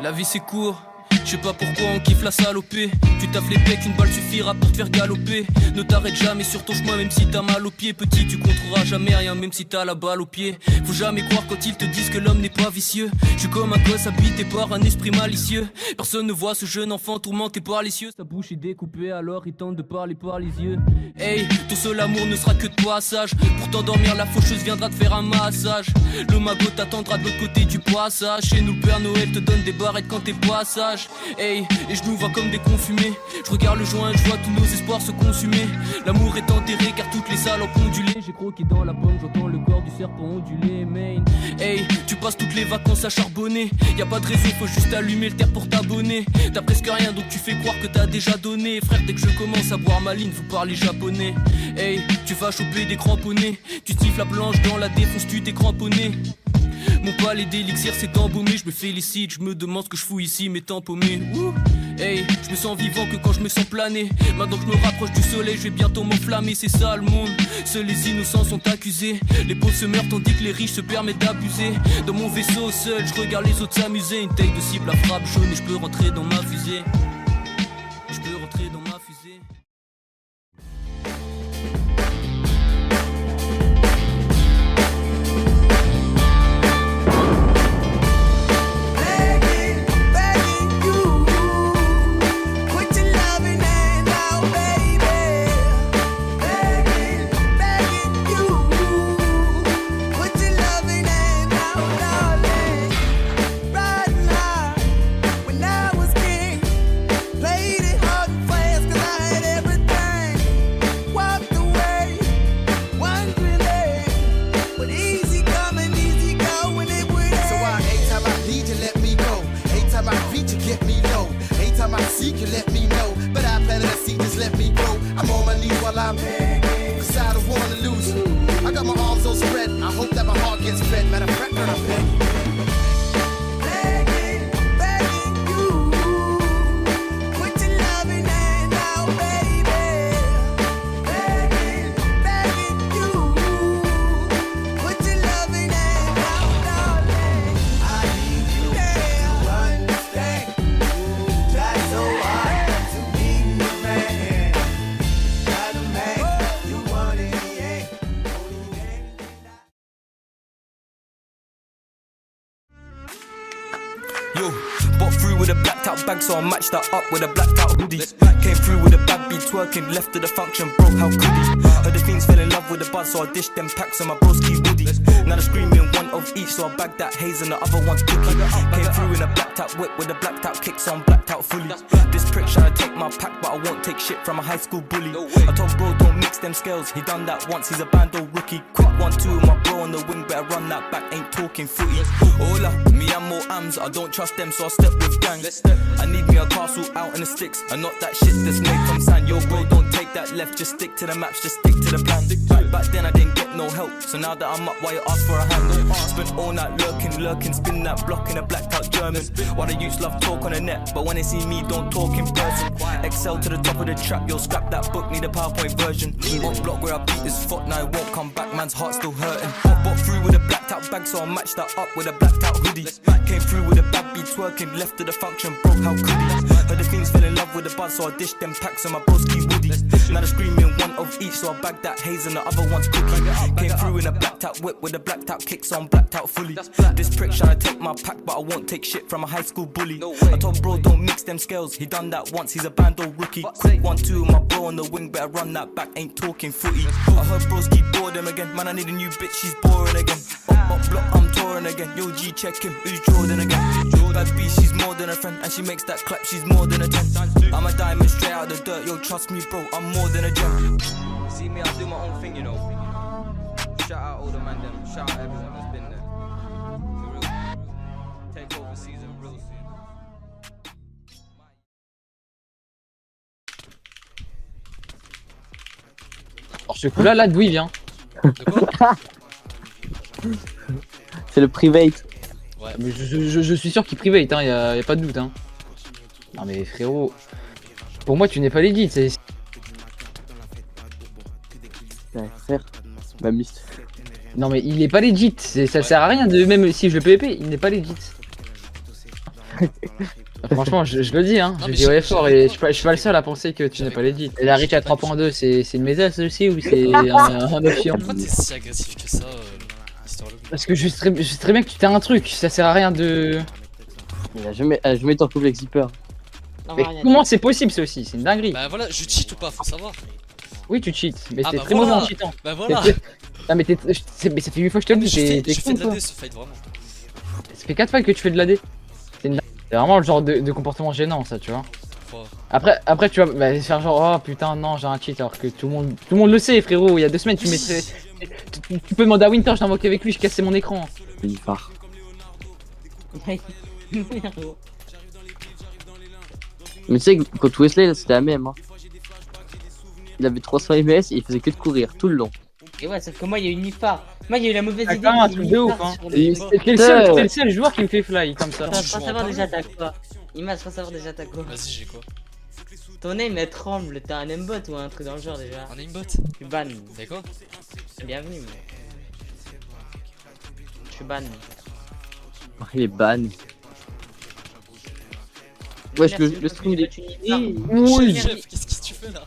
La vie c'est court, je sais pas pourquoi on kiffe la salopée. Tu taffes les becs, une balle suffira pour te faire galoper. Ne t'arrête jamais sur ton chemin même si t'as mal aux pieds. Petit, tu contrôleras jamais rien même si t'as la balle au pied. Faut jamais croire quand ils te disent que l'homme n'est pas vicieux. Je suis comme un gosse habité par un esprit malicieux. Personne ne voit ce jeune enfant tourmenté par les cieux. Sa bouche est découpée alors il tente de parler par les yeux. Hey, ton seul amour ne sera que de passage. Pour t'endormir la faucheuse viendra te faire un massage. Le magot t'attendra de l'autre côté du passage. Chez nous le Père Noël te donne des barrettes quand t'es pas sage. Hey, et je nous vois comme des confumés. Je regarde le joint, je vois tous nos espoirs se consumer. L'amour est enterré car toutes les salles ont ondulé. J'ai croqué dans la pomme, j'entends le corps du serpent ondulé, main. Hey, tu passes toutes les vacances à charbonner. Y a pas de raison, faut juste allumer le terre pour t'abonner. T'as presque rien donc tu fais croire que t'as déjà donné. Frère, dès que je commence à boire ma ligne, faut parler japonais. Hey, tu vas choper des cramponnés. Tu siffles la planche dans la défonce, tu t'es cramponné. Mon palais d'élixir s'est embaumé, je me félicite, je me demande ce que je fous ici, m'étant paumé. Hey, je me sens vivant que quand je me sens planer. Maintenant que je me rapproche du soleil, je vais bientôt m'enflammer, c'est ça le monde. Seuls les innocents sont accusés. Les pauvres se meurent tandis que les riches se permettent d'abuser. Dans mon vaisseau seul, je regarde les autres s'amuser. Une taille de cible à frappe jaune et je peux rentrer dans ma fusée. Je peux rentrer dans ma fusée. You can let me know, but I better see, just let me go. I'm on my knees while I'm cause I don't wanna lose you. I got my arms all spread, I hope that my heart gets fed. Matter of fact, girl, I'm begging. Yo, bought through with a blacked out bag, so I matched that up with a blacked out hoodie. Came through with a bad beat twerking, left to the function, broke, how could he? Heard the fiends fell in love with the buzz, so I dished them packs on my broski woody. Now they're screaming one of each, so I bagged that haze and the other one's cookie. Came through in a blacked out whip with a blacked out kick, so I'm blacked out fully. This prick trying to take my pack, but I won't take shit from a high school bully. I told bro, don't mix them scales, he done that once, he's a bando rookie. Quick 1-2 with my bro on the wing, better run that back, ain't talking footy. Hola, me and more ams, I don't trust them, so I step with gang. I need me a castle out in the sticks, and not that shit that's made from sand. Yo bro, don't take that left, just stick to the maps, just stick to the plan. Back then I didn't get no help, so now that I'm up, why you ask for a hand? Spent all night lurking, spin that block in a blacked out German. Why the youths love talk on the net, but when they see me, don't talk in person. Excel to the top of the trap, yo scrap that book, need a PowerPoint version. One block where I beat this fuck, now I won't come back, man's heart still hurting. Bought through with a blacked out bag, so I matched that up with a blacked out hoodie. Came through with a bad beat twerking, left to the function, broke, how could he? Heard the fiends fell in love with the buzz, so I dished them packs on my broski woody. Now they're screaming one of each, so I bagged that haze and the other one's cookie. Came through in a blacked out whip with a blacked out kick, so I'm blacked out fully. This prick trying to take my pack, but I won't take shit from a high school bully. I told bro, don't mix them scales, he done that once, he's a bando rookie. Quick 1-2 with my bro on the wing, better run that back, ain't talking footy. I heard bros keep bored them again, man I need a new bitch, she's boring again. Up block, I'm touring again, yo G check him, who's Jordan again? Bad B, she's more than a friend, and she makes that clap, she's more than a 10. I'm a diamond straight out of the dirt, yo trust me bro, I'm more than a gem. See me, I do my own thing, you know. Shout out all the man them, shout out everyone that's been there. For real. Take over season real soon. Alors ce coup là d'où il vient? C'est le private. Ouais, mais je suis sûr qu'il private, hein, y a pas de doute. Hein. Non mais frérot, pour moi tu n'es pas legit. Ouais, frère, ma mist. Non mais il est pas legit, ça sert à rien de même si je le PVP, il n'est pas legit. Franchement, je le dis, hein. Non, Je mais dis ouais je- fort et je suis pas le seul à penser que tu n'es pas legit. Et la Rich à 3.2, c'est une mésasse aussi ou c'est un option? Pourquoi t'es si agressif que ça, Mister Log? Parce que je sais très bien que tu t'as un truc, ça sert à rien de. Il a jamais été en couple avec Zipper. Non, Mais rien dire. comment c'est possible ça aussi? C'est une dinguerie. Bah voilà, je cheat ou pas, faut savoir. Oui, tu cheats, mais Ah, t'es bah très voilà. mauvais en cheatant. Bah voilà. Ah, mais, mais ça fait 8 fois que je te le Mais dis, t'es je fais con de la quoi. D ce fight, vraiment. Ça fait 4 fois que tu fais de l'AD. C'est une dinguerie. C'est vraiment le genre de comportement gênant ça, tu vois. Faut- Après tu vas bah, faire genre oh putain non j'ai un cheat alors que tout le monde le sait frérot, il y a 2 semaines tu mettrais. Tu peux demander à Winter, je t'invoque avec lui, je cassais mon écran. Il part. Mais tu sais que quand Wesley là, c'était la même. Hein. Il avait 300 ms et il faisait que de courir tout le long. Et ouais, sauf que moi, il y a eu une mifar. Moi, il y a eu la mauvaise Ah, idée. quand même, un de truc de ouf mifar hein. sur les- T'es le seul joueur qui me fait fly comme ça. Attends, je Je veux joue en savoir parlant. déjà t'as quoi. Image, je veux savoir déjà t'as quoi. Vas-y, j'ai quoi? Ton name elle tremble, t'as un aimbot ou un truc dans le genre déjà. Un aimbot? Tu ban. T'as quoi? Bienvenue. Mais... Je suis ban. Il est ban. Ouais, le stream il est. Oui. Oui. Chef, qu'est-ce que tu fais là?